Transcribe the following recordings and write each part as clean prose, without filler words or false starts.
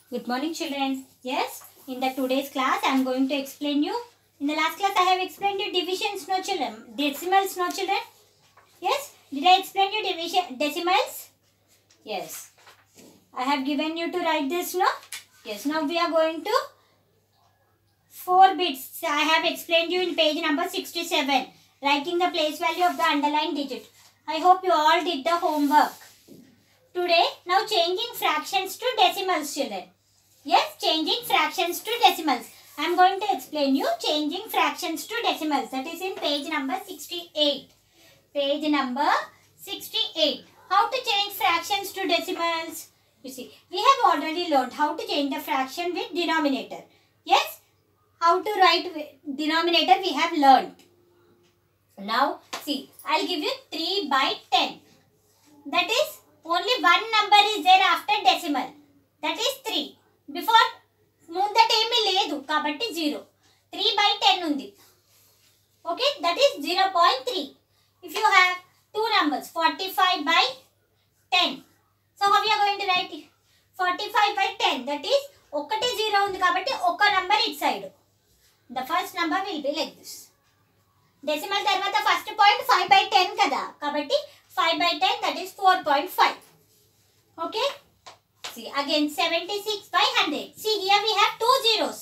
Good morning, children. Yes, in the today's class, I am going to explain you. In the last class, I have explained you divisions, no children. Decimals, no children. Yes, did I explain you decimals? Yes. I have given you to write this, no? Yes. Now we are going to 4 bits. I have explained you in page number 67. Writing the place value of the underlined digit. I hope you all did the homework. Today, now changing fractions to decimals, children. Yes, changing fractions to decimals. I am going to explain you changing fractions to decimals. That is in page number 68. Page number 68. How to change fractions to decimals? You see, we have already learned how to change the fraction with denominator. Yes, how to write denominator we have learned. Now, see, I will give you 3 by 10. That is, only one number is there after decimal. That is 3. Before ముందట ఏమీ లేదు కాబట్టి 0. 3 by 10 ఉంది. Okay, that is 0.3. If you have two numbers 45 by 10. So how you are going to write it? 45 by 10. That is ఒకటి 0 ఉంది కాబట్టి ఒక number each side. The first number will be like this. Decimal తర్వాత first point 5 by 10 కదా కాబట్టి 5 by 10 that is 4.5. Okay. See again 76 by 100. See here we have two zeros.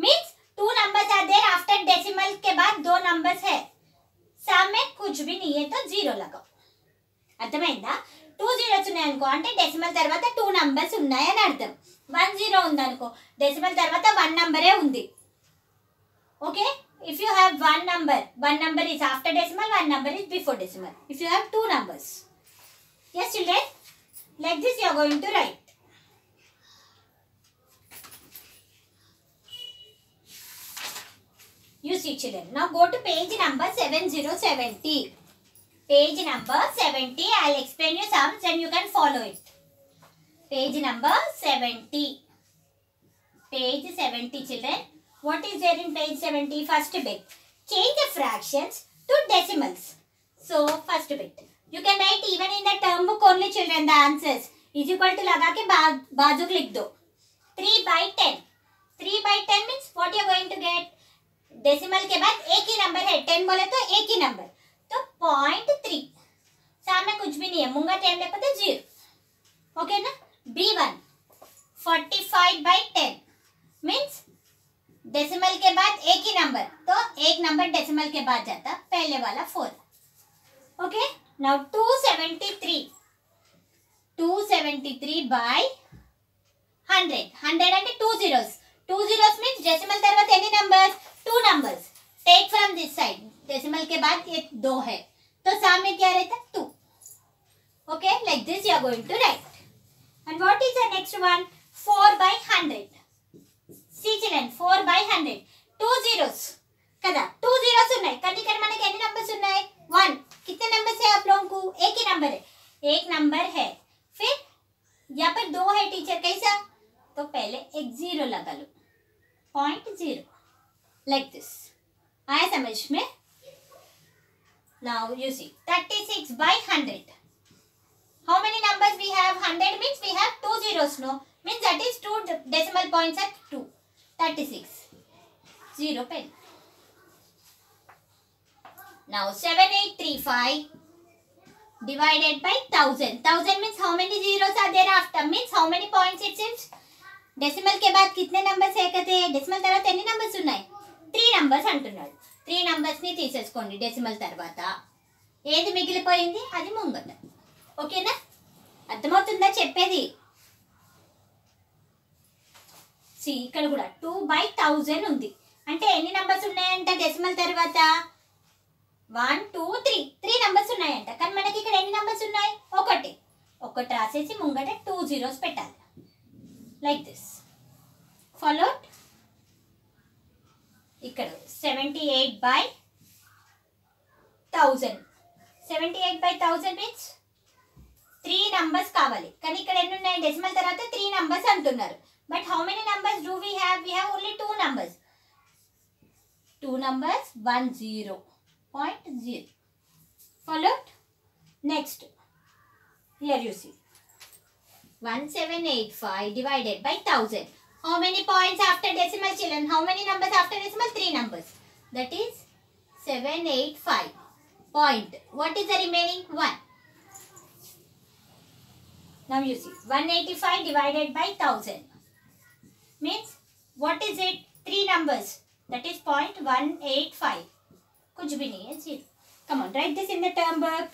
Means two numbers are there after decimal के बाद दो numbers है. सामने कुछ भी नहीं है तो 0 लगाओ. అర్థమైందా? 2 zeros ఉన్నాయి అనుకో అంటే డెసిమల్ తర్వాత 2 numbers ఉన్నాయి అని అర్థం. 1 0 ఉంది అనుకో డెసిమల్ తర్వాత 1 number ఉంది. Okay? If you have one number is after decimal, one number is before decimal. If you have two numbers. Yes, children? Like this you are going to write. You see, children. Now go to page number 7070. Page number 70. I will explain you sums and you can follow it. Page number 70. Page 70, children. What is there in page 70? First bit. Change the fractions to decimals. So, first bit. You can write even in the term book only, children, the answers. Is equal to लगा के बाजू लिख दो. 3 by 10. 3 by 10 means what you are going to get? Decimal के बाद एक ही number है. 10 बोले तो एक ही number. तो 0.3. सामने कुछ भी नहीं है. मुंगा टाइम लेकर तो 0. Okay ना? B1. 45 by 10. Means डेसिमल के बाद एक ही नंबर तो एक नंबर डेसिमल के बाद जाता पहले वाला 4. ओके नाउ 273 by 100 అంటే 2 zeros means डेसिमल తర్వాత ఎన్ని numbers 2 numbers take from this side decimal के बाद ये 2 है तो सामने क्या रहता 2. Okay like this you are going to write and what is the next one 4 by 100. See children 4 by 100. 2 zeros కదా 2 zeros ఉన్నాయి కానీ ఇక్కడ మనకి ఎన్ని నంబర్స్ ఉన్నాయి 1. कितने नंबर्स है आप लोगों को एक ही नंबर है एक नंबर है फिर यहाँ पर 2 है टीचर कैसा तो पहले एक 0 लगा लो 0.0 लाइक दिस आया समझ में. Now you see 36 by 100. How many numbers we have 100 means we have 2 zeros no means that is 2 decimal points at 2. 36 0 pen. Now 7835 divided by 1000 means how many zeros are there after means how many points it seems. decimal के बाद कितने numbers है कहते हैं decimal తర్వాత ఎన్ని numbers ఉన్నాయి 3 numbers అంటున్నాడు 3 numbers ని తీసేసుకోండి decimal తర్వాత ఏది మిగిలిపోయింది అది ముంగట. ఓకేనా అర్థమవుతుందా చెప్పేది. ఇక్కడ కూడా 2 by 1000 ఉంది అంటే ఎన్ని నంబర్స్ ఉన్నాయంట డెసిమల్ తర్వాత 1 2 3 నంబర్స్ ఉన్నాయంట కానీ మనకి ఇక్కడ ఎన్ని నంబర్స్ ఉన్నాయి ఒకటి రాసేసి ముంగట 2 zeros పెట్టాలి లైక్ దిస్ ఫాలోడ్. ఇక్కడ 78 by 1000 మీన్స్ 3 నంబర్స్ కావాలి కానీ ఇక్కడ ఎన్ని ఉన్నాయి డెసిమల్ తర్వాత 3 నంబర్స్ అంటున్నారు. But how many numbers do we have? We have only 2 numbers. 2 numbers 1 0.0. Followed? Next. Here you see. 1785 divided by 1000. How many points after decimal, children? How many numbers after decimal? 3 numbers. That is 785. Point. What is the remaining? 1. Now you see. 185 divided by 1000. Means, what is it? 3 numbers. That is 0.185. कुछ भी नहीं है, 0. Come on, write this in the term book.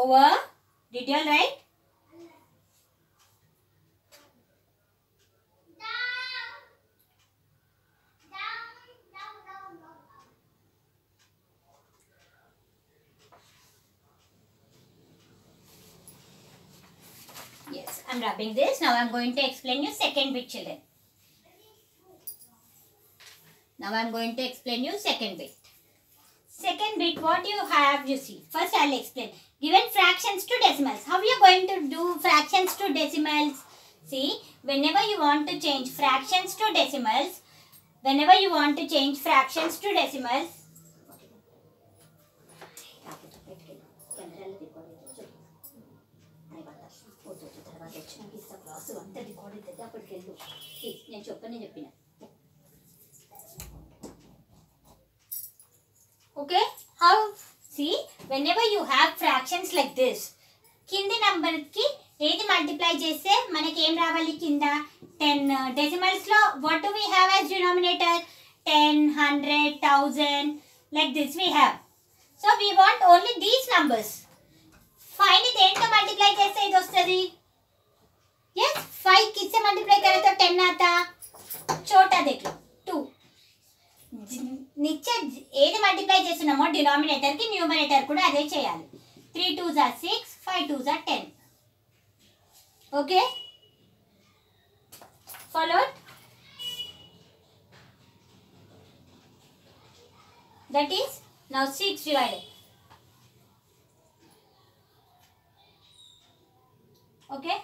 Over. Did you all write? Yes, I am rubbing this. Now I am going to explain you second bit, children. Now I am going to explain you second bit. Second bit, what you have, you see. First I will explain. Given fractions to decimals. How you are going to do fractions to decimals? See, whenever you want to change fractions to decimals, okay, how? See, whenever you have fractions like this, కింది number కి ఏది multiply చేస్తే మనకి ఏం రావాలి? కింద 10. Decimals లో what do we have as denominator? 10, 100, 1000, like this we have. So we want only these numbers. 5 ని దేంతో మల్టిప్లై చేస్తే ఇది వస్తుంది? yes, 5 किससे मल्टीप्लाई करे तो 10 आता. छोटा देख लो 2. नीचे ఏది మల్టిప్లై చేస్తున్నామో డినామినేటర్ కి న్యూమరేటర్ కూడా అదే చేయాలి. 3 2s are 6, 5 2s are 10. Okay, followed? That is now 6 divided. Okay,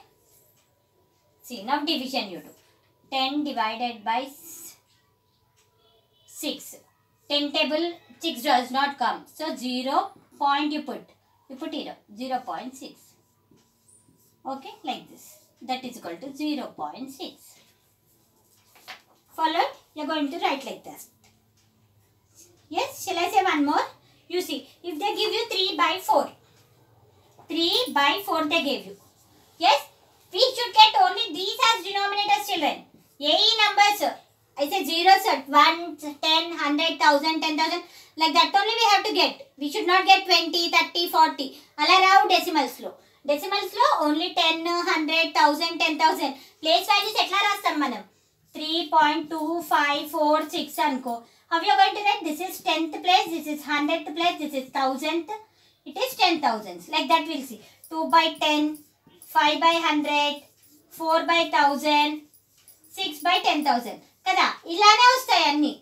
see, now division you do. 10 divided by 6. 10 table 6 does not come. So 0 point you put here 0.6. Okay, like this. That is equal to 0.6. Followed? You are going to write like this. Yes, shall I say one more? You see, if they give you 3 by 4. 3 by 4 they gave you. Yes, we should get only these as denominators, children. Yei numbers. I say zeros, 1, 10, 100, 1000, 10,000. Like that only we have to get. We should not get 20, 30, 40. Ala rao decimals lo. Decimals lo only 10, 100, 1000, 10,000. Place values etla rastam manam. 3.2546 anko. How you are going to write? This is 10th place, this is 100th place, this is 1000th. It is 10,000s. Like that we'll see. 2 by 10, 5 by 100, 4 by 1000, 6 by 10,000. కదా ఇలానే వస్తాయి అన్ని.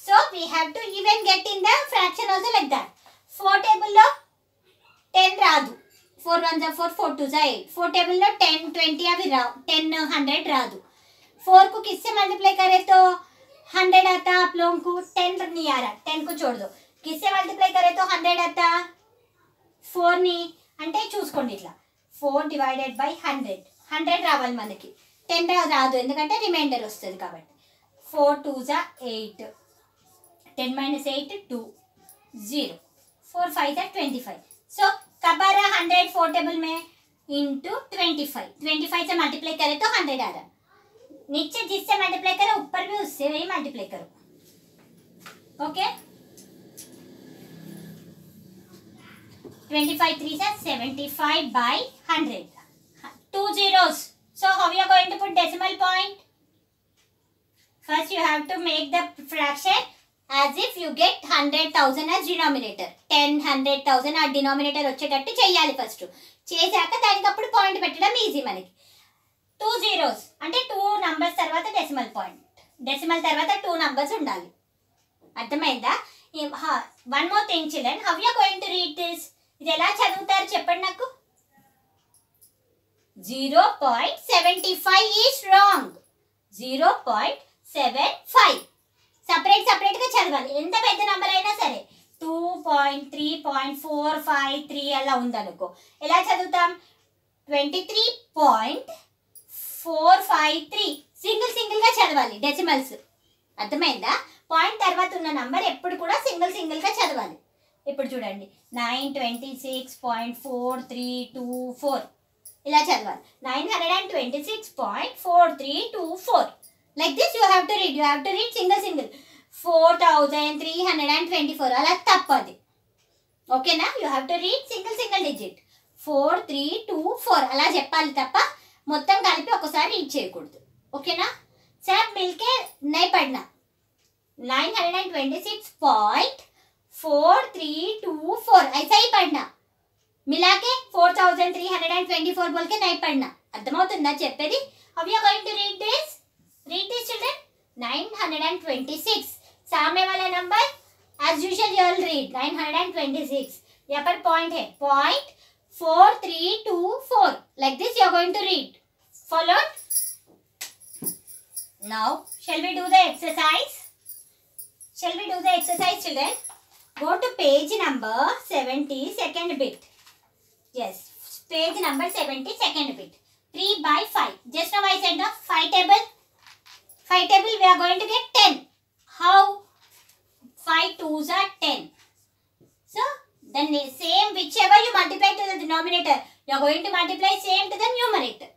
So we have to even get in the fraction also like that. 4 టేబుల్లో 10 రాదు. 4 1s are 4, 4 2s are 8. 4 టేబుల్లో 10 20 అవి రావు. 10 100 రాదు. 4 को किससे मल्टीप्लाई करे तो 100 आता आप लोगों को. 10 नहीं आ रहा, 10 को छोड़ दो. किससे मल्टीप्लाई करे तो 100 आता. 4 ని అంటే చూసుకోండి ఇట్లా 4 డివైడెడ్ బై 100. 100 రావాలి మనకి. 10 రాదు ఎందుకంటే రిమైండర్ వస్తుంది కాబట్టి. 4 2s are 8. 10 minus 8 2 0. 4 5s are 25. So कब आ रहा 100 4 टेबल में इंटू 25. 25 से मल्टीप्लाई करे तो 100 आ रहा. नीचे जिससे मल्टीप्लाई करो ऊपर भी उससे वही मल्टीप्लाई करो. Okay, 25 3s are 75 by 100. 2 zeros. So how you are going to put decimal point? First you have to make the fraction as if you get 100,000 as denominator. 10 100,000 ఆ డినామినేటర్ వచ్చేటట్టు చేయాలి. ఫస్ట్ చేశాక దానికి అప్పుడు పాయింట్ పెట్టడం easy మనకి. 2 zeros అంటే 2 numbers తర్వాత డెసిమల్ పాయింట్, డెసిమల్ తర్వాత 2 నంబర్స్ ఉండాలి. అర్థమైందా? One more thing children, how you are going to read this? ఇది ఎలా చదువుతారు చెప్పండి నాకు. 0.75 ఈజ్ రాంగ్. 0.75 సపరేట్గా చదవాలి. ఎంత పెద్ద నెంబర్ అయినా సరే 2.3.453 అలా ఉందనుకో, ఎలా చదువుతాం? 23.453 సింగిల్గా చదవాలి డెసిమల్స్. అర్థమైందా? పాయింట్ తర్వాత ఉన్న నంబర్ ఎప్పుడు కూడా సింగిల్గా చదవాలి. ఇప్పుడు చూడండి 926.4324 ఇలా చదవాలి. 926.4324 like this you have to read. You have to read single 4324 అలా తప్పది. ఓకేనా? You have to read single digit 4324 అలా చెప్పాలి తప్ప మొత్తం కలిపి ఒకసారి రీడ్ చేయకూడదు. ఓకేనా? सब मिलके नहीं पढ़ना. 926.4324 ऐसा ही पढ़ना. मिला के 4324 बोल के नहीं पढ़ना. అర్థమవుతుందా చెప్పేది? How you are going to read this? Read this children. 926 सामने वाला number as usual you will read 926. यहाँ पर पॉइंट है, point 4324 like this you are going to read. Followed? Now shall we do the exercise? Shall we do the exercise children? Go to page number 70 second bit. Yes, page number 70 second bit. 3 by 5. Just now I said the 5 table. 5 table we are going to get 10. How? 5 2s are 10. So then same whichever you multiply to the denominator, you are going to multiply same to the numerator.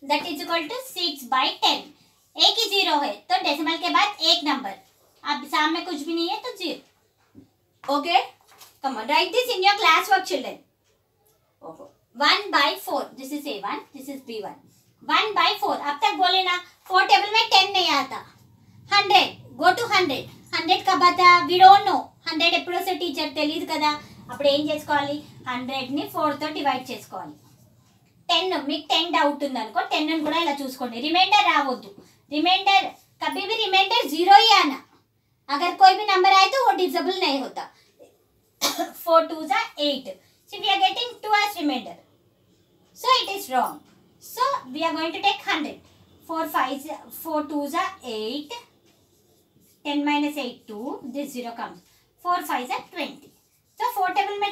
That is equal to 6 by 10. एक ही zero है तो decimal के बाद एक number, अब सामने कुछ भी नहीं है तो zero. Okay, come on right this in your class work children. 1 by 4 this is A1, this is B1. 1 by 4 अब तक बोले ना 4 टेबल में 10 नहीं आता. 100 गो टू 100. 100 कब आता? We don't know. 100 ఎప్పుడు వస్తే టీచర్ తెలియదు కదా. అప్పుడు ఏం చేసుకోవాలి? 100ని 4తో డివైడ్ చేసుకోవాలి. 10 మీకు 10 డౌట్ ఉందనుకో 10 కూడా ఇలా చూసుకోండి. రిమైండర్ రావద్దు. रिमाइंडर कभी भी रिमाइंडर 0 ही आना. अगर कोई भी नंबर आए तो वो डिविजिबल नहीं होता. 4 2s are 8. So we are getting 2 as remainder. So it is wrong. So we are going to take 100. 4 2s are 8. 10 minus 8 2. This 0 comes. 4 5s are 20. So 4 table में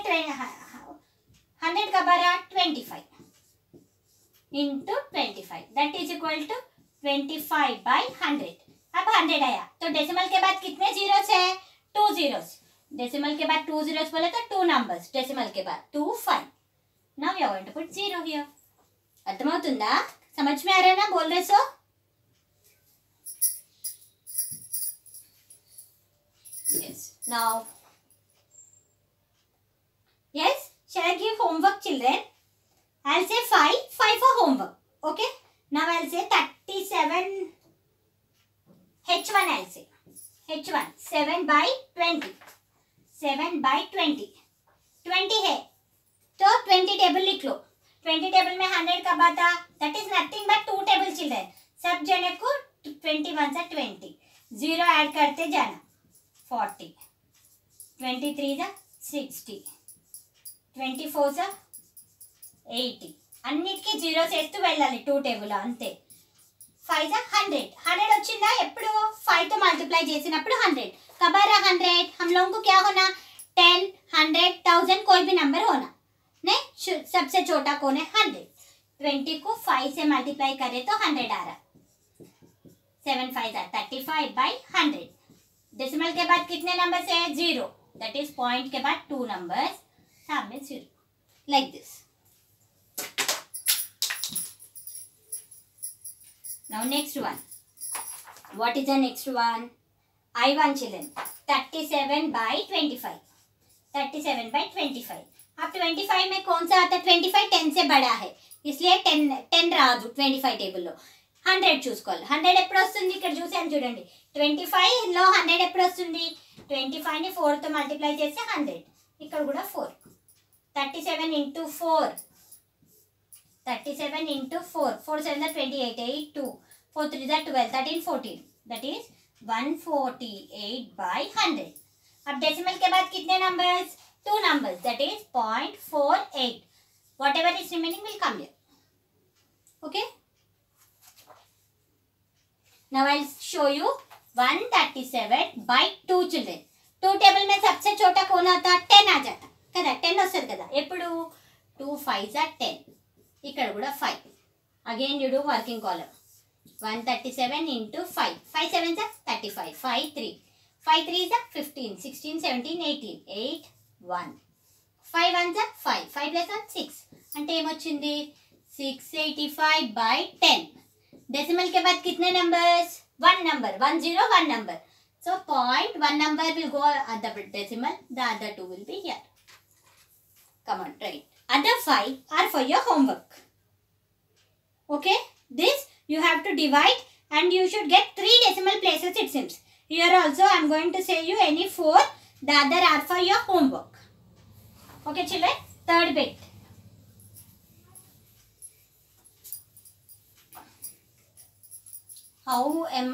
100 का बारा 25 into 25. That is equal to 25 by 100. अब 100 आया तो decimal के बाद कितने zeros है? 2 जीरोस. डेसिमल के बाद 2 जीरोस बोले तो 2 नंबर्स. डेसिमल के बाद 2 5. Now we are going to put 0 here. अर्थमవుతుందా? समझ में आ रहा है ना बोल रहे सो? Yes. Now yes, shall I give homework children? I'll say 5 for homework. Okay? Now I'll say 37 H1 I'll say. H1 7 by 20. 7 by 20. 20 है तो 20 टेबल लिख लो. 20 टेबल में 100 कब आता? That is nothing but 2 table children. सब जने को 21 से 20. 0 ऐड करते जाना. 40. 23 से 60. 24 से 80. అన్నిటికీ జీరోస్ వేస్తూ వెళ్ళాలి 2 టేబుల్ అంతే. 5 100. 100 వచ్చిందా? ఎప్పుడు 5 తో మల్టిప్లై చేసినప్పుడు 100. कबारा 100 हम लोगों को क्या होना? 10 100 1000 कोई भी नंबर होना नहीं. सबसे छोटा कौन है? 100. 20 को 5 से मल्टीप्लाई करें तो 100 आ रहा. 7 5 35 by 100. डेसिमल के बाद कितने नंबर से है? 0. दैट इज पॉइंट के बाद 2 नंबर्स सामने 0 like this. Now next one. What is the next one? I1 children. 37 by 25. 37 by 25. अब 25 में कौन सा आता है? 25 10 से बड़ा है इसलिए 10 రాదు 25 టేబుల్లో. 100 చూసుకోవాలి. 100 ఎప్పుడు వస్తుంది? ఇక్కడ చూసాను చూడండి. 25 లో 100 ఎప్పుడు వస్తుంది? 25 ని 4 తో మల్టిప్లై చేస్తే 100. ఇక్కడ కూడా 4. 37 into 4. 37 into 4. 4 7 are 28. 8 2. 4 3 are 12. 13 14. That is 148 by 100. अब डेसिमल के बाद कितने numbers? 2 numbers. That is 0.48. Whatever is remaining will come here. Okay. Now I'll show you 137 by 2 children. 2 table में सबसे छोटा कौन आता? 10 आ जाता కదా, 10 వస్తుంది కదా. ఎప్పుడు 2 5s are 10. ఇక్కడ కూడా 5. Again you do working column. 137 into 5. 5 7s are 35. 5 3. 5 3s are 15. 16 17 18. 8 1. 5 1s are 5. 5 plus 1 6. అంటే ఏమొచ్చింది? 685 by 10. डेसिमल के बाद कितने numbers? 1 number. 1 0 1 number. So 1 number will go at the decimal. The other 2 will be here. Come on, write. Other 5 are for your homework. Okay. This you have to divide and you should get 3 decimal places it seems. Here also I am going to say you any 4. The other are for your homework. Okay children. Third bit. How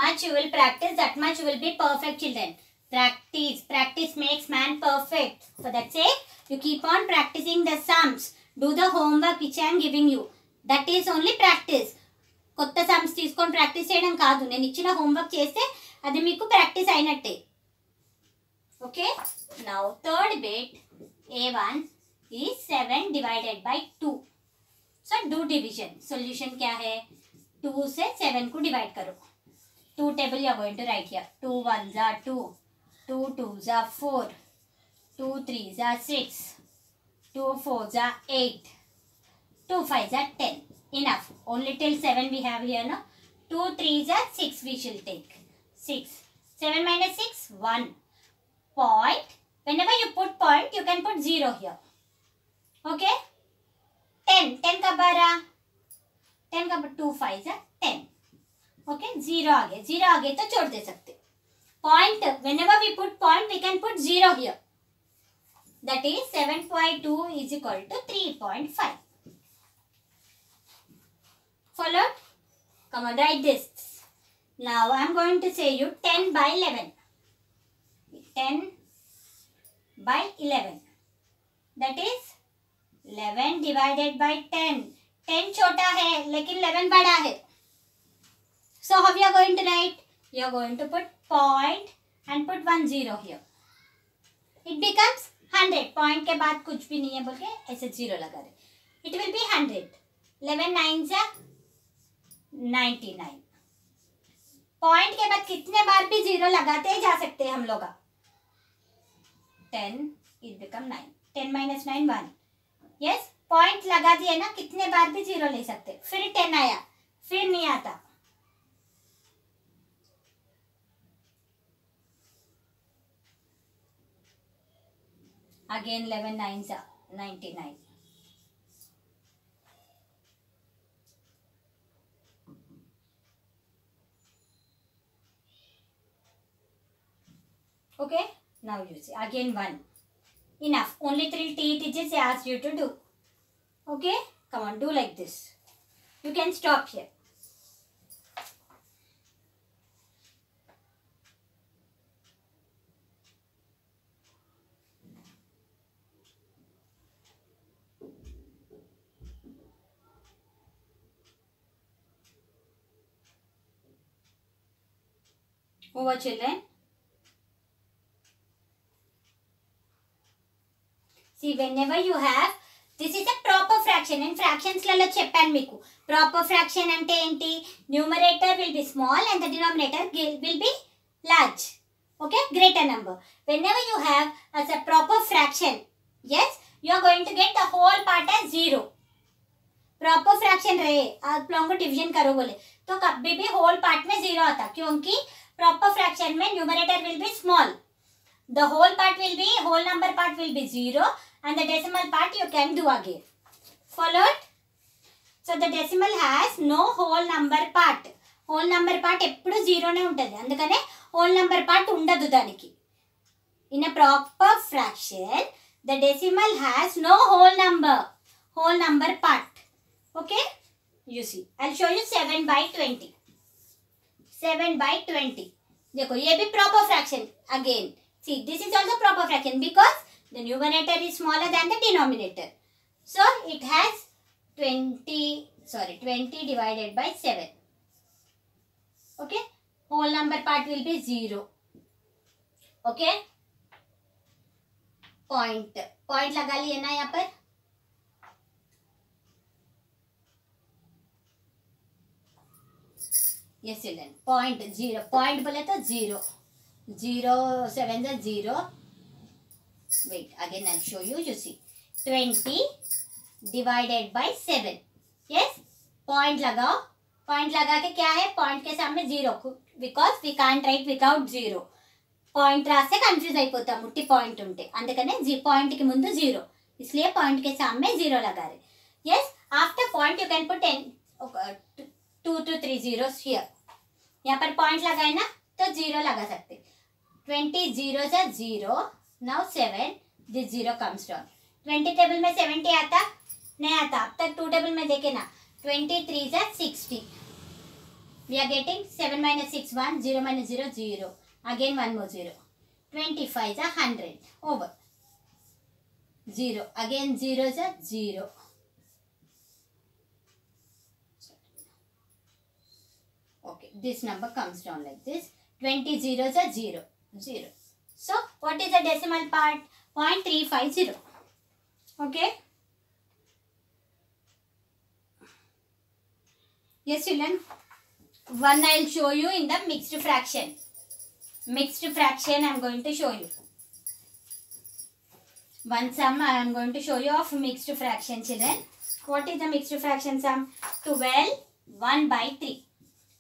much you will practice, that much you will be perfect children. Practice. Practice makes man perfect. For that sake, you keep on practicing the sums. Do the homework which I am giving you. That is only practice. కొత్త sums తీసుకొని practice చేయడం కాదు. నేను ఇచ్చిన homework చేస్తే అది మీకు practice అయినట్టే. Okay. Now third bit A1 is 7 divided by 2. So do division. Solution क्या है? 2 से 7 को डिवाइड करो. 2 table you are going to write here. 2 1s are 2. 2 2s are 4. 2 3s are 6. 2 4s are 8. 2 5s are 10. Enough. Only till 7 we have here, no? 2 3s are 6 we shall take. 6. 7 minus 6, 1. Point. Whenever you put point, you can put 0 here. Okay? 10. 10 कब आ रहा? 10 का 2 5s are 10. Okay. 0 आगे. 0 आगे तो छोड़ दे सकते. Point. Whenever we put point, we can put 0 here. That is 7.2 is equal to 3.5. Followed? Come on, write this. Now I am going to say you 10 by 11. 10 by 11. That is 11 divided by 10. 10 छोटा है लेकिन 11 बड़ा है. So how you are going to write? You are going to put point and put 1 0 here. It becomes 100. Point के बाद कुछ भी नहीं है बोल के ऐसे 0 लगा रहे. It will be 100. 11 9s are 99. Point के बाद कितने बार भी 0 लगाते ही जा सकते हैं हम लोग. 10 it become 9. 10 minus 9 1. Yes. Point लगा दिए ना, कितने बार भी 0 ले सकते. फिर 10 आया, फिर नहीं आता. Again 11 9s are 99. Okay. Now you see again 1. Enough. Only 3 T digits I asked you to do. Okay, come on, do like this. You can stop here. Over children. See, whenever you have, this is a proper fraction. In fractions లలో చెప్పాను మీకు. Proper fraction అంటే ఏంటి? Numerator will be small and the denominator will be large. Okay, greater number. Whenever you have as a proper fraction, yes, you are going to get the whole part as 0. Proper fraction रहे, आप लोगों को division करो बोले तो कभी भी whole part में 0 आता, क्योंकि proper fraction में numerator will be small. The whole part will be, whole number part will be 0 and the decimal part you can do again. Followed? So the decimal has no whole number part. Whole number part ఎప్పుడు 0 నే ఉంటుంది, అందుకనే whole number part ఉండదు దానికి. In a proper fraction, the decimal has no whole number part. Okay, you see, I'll show you 7 by 20. 7 by 20. देखो ये भी proper fraction again. See, this is also proper fraction because the numerator is smaller than the denominator. So it has 20 divided by 7. Okay, whole number part will be 0. Okay, point लगा लिए ना यहाँ पर. Yes children, point 0, point बोले तो 0, 0 7 is 0. Wait, again I'll show you. You see, 20 divided by 7. Yes, point लगाओ. Point लगा के क्या है, point के सामने 0, because we can't write without 0. Point रास्ते कंफ्यूज అయిపోతాం ముట్టి point ఉంటే, అందుకనే point కి ముందు 0, इसलिए point के सामने 0 लगा रहे. Yes, after point you can put 2 to 3 zeros here. यहाँ पर point लगाए ना तो 0 लगा सकते. 20 zeros are 0. Now 7, this 0 comes down. 20 table में 70 आता नहीं आता. अब तक 2 टेबल में देखे ना. 23 are 60. We are getting 7 minus 6 1, 0 minus 0 0. Again one more 0. 25 are 100. Over. 0. Again 0s are 0. Okay, this number comes down like this. 20 zeros are 0. 0. So, what is the decimal part? 0.350. Okay. Yes, children. One I will show you in the mixed fraction. Mixed fraction I am going to show you. One sum I am going to show you of mixed fraction, children. What is the mixed fraction sum? 12, 1 by 3.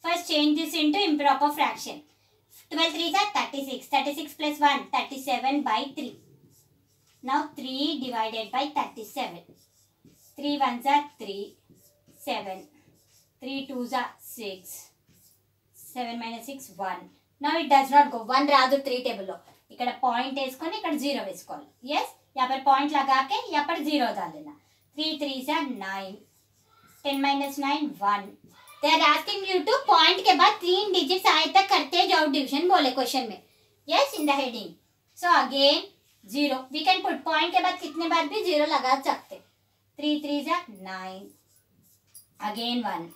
First change this into improper fraction. 12 3s are 36. 36 plus 1, 37 by 3. Now 3 divided by 37. 3 1s are 3, 7. 3 2s are 6. 7 minus 6, 1. Now it does not go. 1 రాదు 3 table లో. ఇక్కడ point వేసుకొని ఇక్కడ 0 వేసుకోవాలి. Yes, यहाँ पर point लगा के यहाँ पर 0 डाल देना. 3 3s are 9. 10 minus 9, 1. They are asking you to point के बाद 3 digits आए तक करते जाओ डिवीजन बोले क्वेश्चन में. Yes, in the heading. So again 0. We can put point के बाद कितने बार भी 0 लगा सकते. 3 3s are 9. Again 1.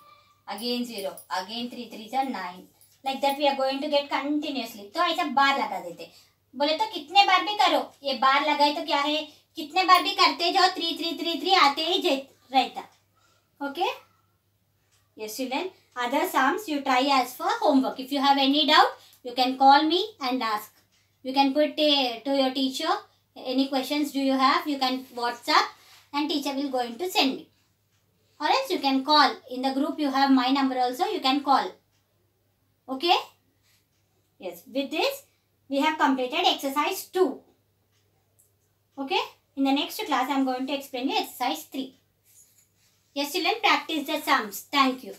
Again 0. Again 3 3s are 9. Like that we are going to get continuously. तो ऐसा बार लगा देते. बोले तो कितने बार भी करो. ये बार लगाए तो क्या है, कितने बार भी करते जाओ 3 3 3 3 आते ही रहता. Okay. Yes, children. Other sums you try as for homework. If you have any doubt, you can call me and ask. You can put to your teacher. Any questions do you have? You can WhatsApp and teacher will going to send me. Or else you can call. In the group you have my number also. You can call. Okay? Yes. With this, we have completed exercise 2. Okay? In the next class, I am going to explain you exercise 3. Yes, children, practice the sums. Thank you.